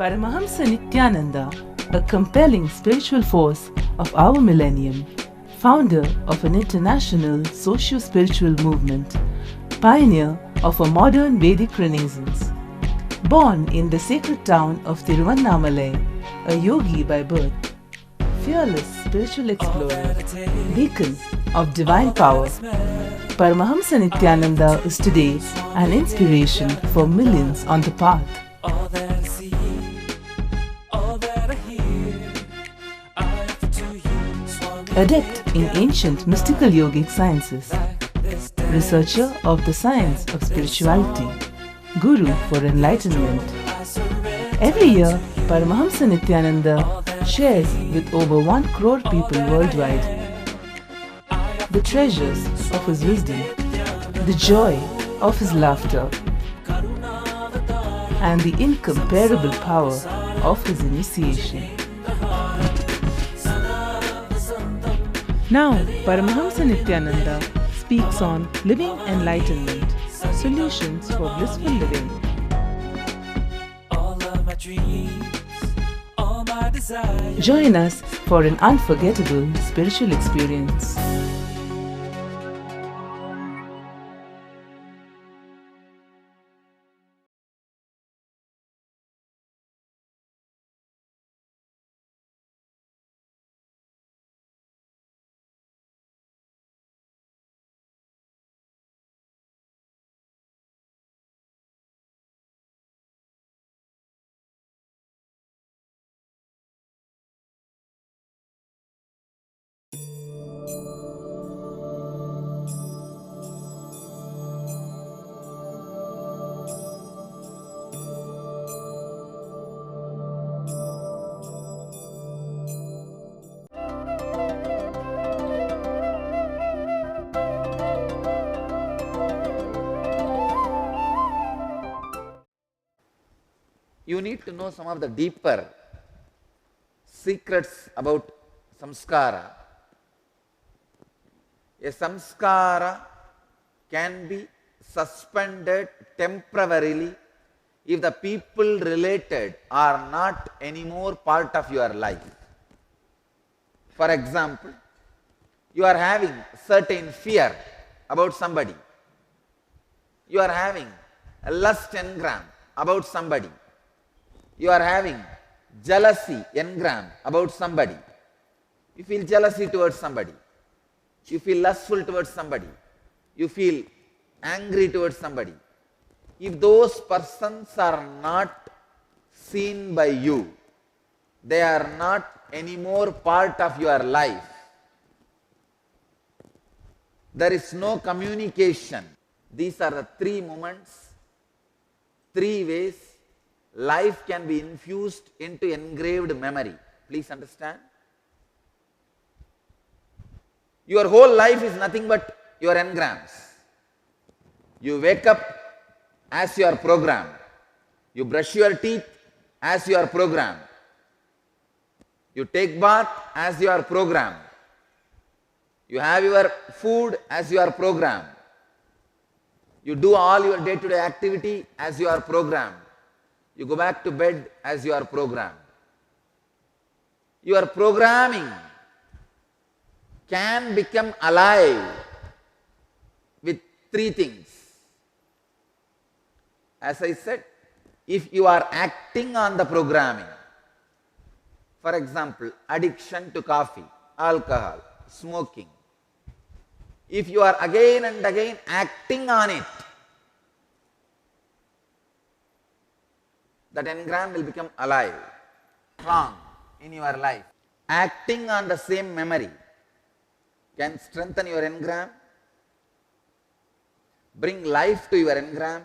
Paramahamsa Nityananda, a compelling spiritual force of our millennium, founder of an international socio-spiritual movement, pioneer of a modern Vedic Renaissance. Born in the sacred town of Tiruvannamalai, a yogi by birth, fearless spiritual explorer, beacon of divine power, Paramahamsa Nityananda is today an inspiration for millions on the path. Adept in ancient mystical yogic sciences, researcher of the science of spirituality, guru for enlightenment. Every year, Paramahamsa Nityananda shares with over 1 crore people worldwide the treasures of his wisdom, the joy of his laughter, and the incomparable power of his initiation. Now, Paramahamsa Nityananda speaks on living enlightenment, solutions for blissful living. Join us for an unforgettable spiritual experience. You need to know some of the deeper secrets about samskara. A samskara can be suspended temporarily if the people related are not anymore part of your life. For example, you are having certain fear about somebody. You are having a lust engram about somebody. You are having jealousy engram about somebody. You feel jealousy towards somebody. You feel lustful towards somebody. You feel angry towards somebody. If those persons are not seen by you, they are not anymore part of your life. There is no communication. These are the 3 moments, 3 ways life can be infused into engraved memory. Please understand. Your whole life is nothing but your engrams. You wake up as you are programmed. You brush your teeth as you are programmed. You take bath as you are programmed. You have your food as you are programmed. You do all your day-to-day activity as you are programmed. You go back to bed as you are programmed. Your programming can become alive with 3 things. As I said, if you are acting on the programming, for example, addiction to coffee, alcohol, smoking, if you are again and again acting on it, that engram will become alive, strong in your life. Acting on the same memory can strengthen your engram, bring life to your engram,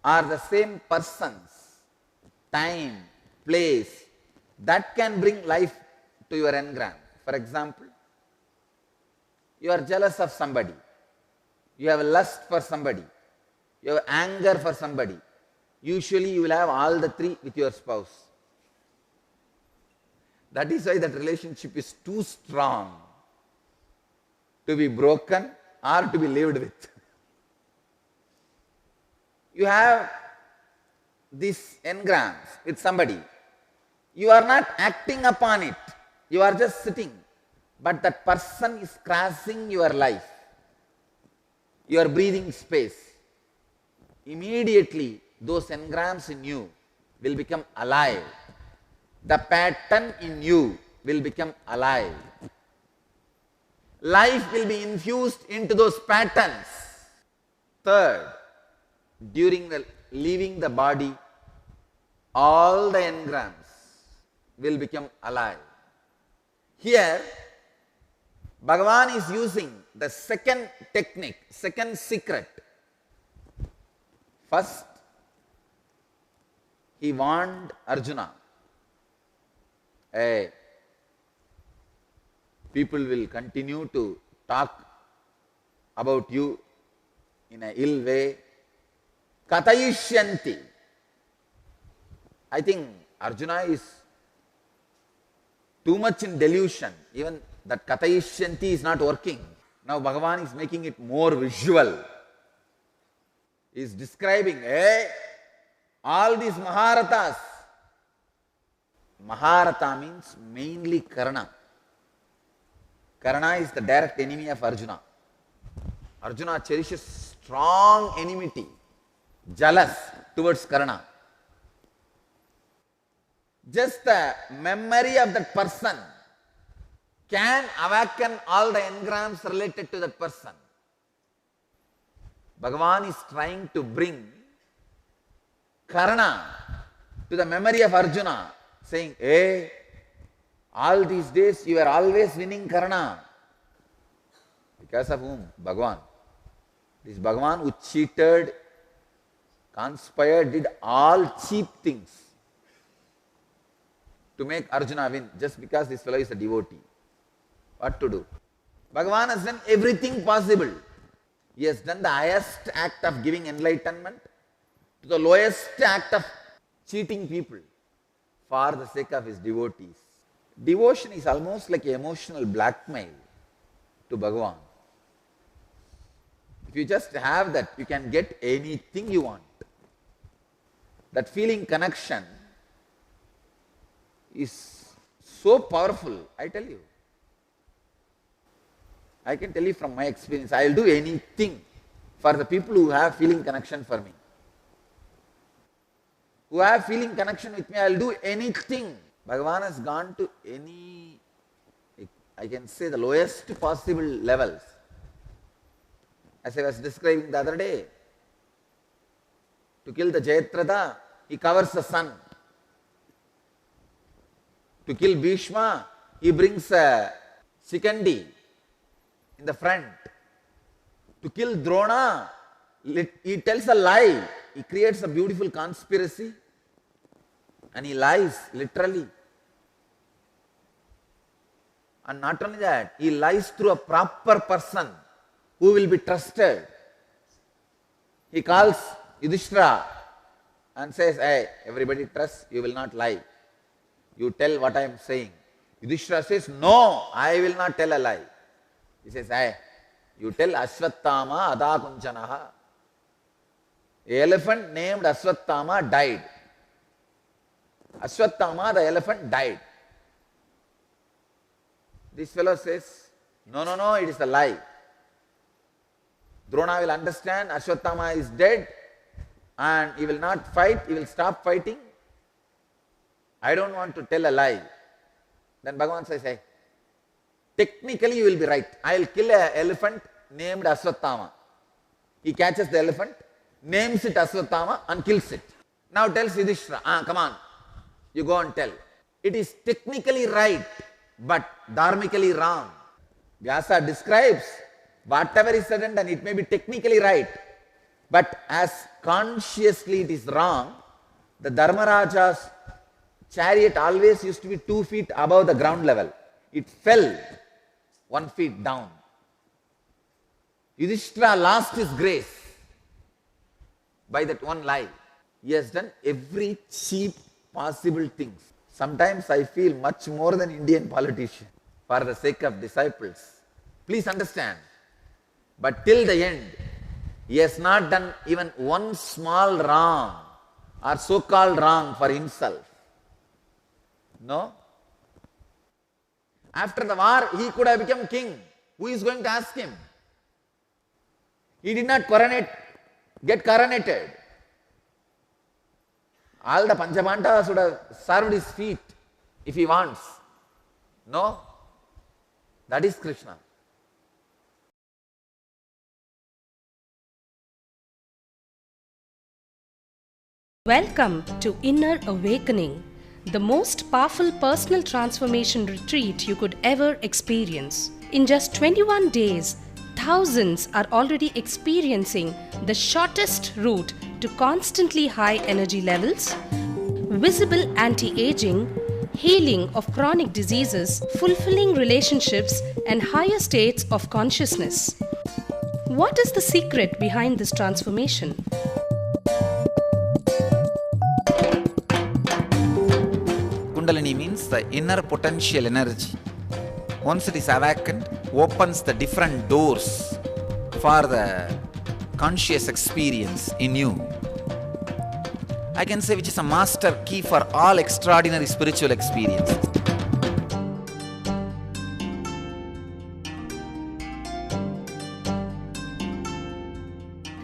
or the same persons, time, place, that can bring life to your engram. For example, you are jealous of somebody, you have lust for somebody, you have anger for somebody. Usually you will have all the 3 with your spouse. That is why that relationship is too strong to be broken or to be lived with. You have these engrams with somebody, you are not acting upon it, you are just sitting, but that person is crossing your life, your breathing space. Immediately those engrams in you will become alive. The pattern in you will become alive. Life will be infused into those patterns. Third, during the leaving the body, all the engrams will become alive. Here, Bhagavan is using the second technique, second secret. First, he warned Arjuna, hey, people will continue to talk about you in an ill way. Katayishyanti. I think Arjuna is too much in delusion. Even that Katayishyanti is not working. Now Bhagavan is making it more visual. He is describing, hey, all these Maharathas. Maharatha means mainly Karna. Karna is the direct enemy of Arjuna. Arjuna cherishes strong enmity, jealous towards Karna. Just the memory of that person can awaken all the engrams related to that person. Bhagavan is trying to bring Karna to the memory of Arjuna, saying, hey, all these days you were always winning Karna. Because of whom? Bhagavan. This Bhagavan who cheated, conspired, did all cheap things to make Arjuna win, just because this fellow is a devotee. What to do? Bhagavan has done everything possible. He has done the highest act of giving enlightenment to the lowest act of cheating people for the sake of his devotees. Devotion is almost like emotional blackmail to Bhagavan. If you just have that, you can get anything you want. That feeling connection is so powerful, I tell you. I can tell you from my experience, I will do anything for the people who have feeling connection for me. Who have feeling connection with me, I will do anything. Bhagavan has gone to any, I can say, the lowest possible levels. As I was describing the other day, to kill the Jayadratha, he covers the sun. To kill Bhishma, he brings a Shikandi in the front. To kill Drona, he tells a lie. He creates a beautiful conspiracy and he lies literally. And not only that, he lies through a proper person who will be trusted. He calls Yudhishthira and says, hey, everybody trusts, you will not lie. You tell what I am saying. Yudhishthira says, no, I will not tell a lie. He says, hey, you tell Ashwattama Adakunchanaha. The elephant named Ashwattama died. Ashwattama, the elephant, died. This fellow says, no, no, no, it is a lie. Drona will understand Ashwattama is dead and he will not fight, he will stop fighting. I don't want to tell a lie. Then Bhagavan says, hey, technically you will be right. I will kill an elephant named Ashwattama. He catches the elephant, names it Ashwattama and kills it. Now tells Yudhishthira, come on, you go and tell. It is technically right, but dharmically wrong. Vyasa describes whatever is said and done, it may be technically right, but as consciously it is wrong. The Dharmaraja's chariot always used to be 2 feet above the ground level. It fell 1 feet down. Yudhishthira lost his grace by that one lie. He has done every cheap possible things. Sometimes I feel much more than Indian politicians for the sake of disciples. Please understand. But till the end, he has not done even one small wrong or so-called wrong for himself. No. After the war, he could have become king. Who is going to ask him? He did not get coronated. All the Panchabandavas would have served his feet if he wants. No. That is Krishna. Welcome to Inner Awakening, the most powerful personal transformation retreat you could ever experience. In just 21 days, thousands are already experiencing the shortest route to constantly high energy levels, visible anti-aging, healing of chronic diseases, fulfilling relationships, and higher states of consciousness. What is the secret behind this transformation? Kundalini means the inner potential energy. Once it is awakened, opens the different doors for the conscious experience in you. I can say which is a master key for all extraordinary spiritual experiences.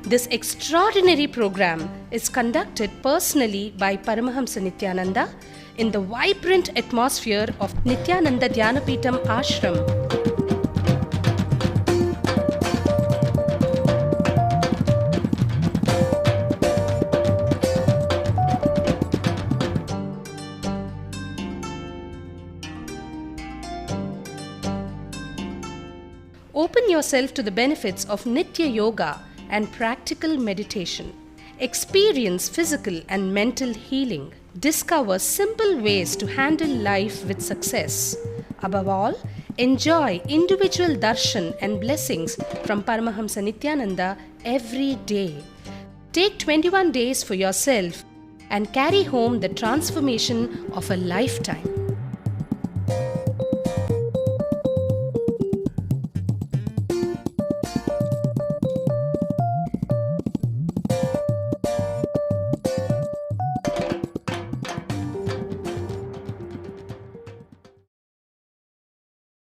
This extraordinary program is conducted personally by Paramahamsa Nityananda in the vibrant atmosphere of Nityananda Dhyanapitham Ashram. Open yourself to the benefits of Nitya Yoga and practical meditation. Experience physical and mental healing. Discover simple ways to handle life with success. Above all, enjoy individual darshan and blessings from Paramahamsa Nityananda every day. Take 21 days for yourself and carry home the transformation of a lifetime.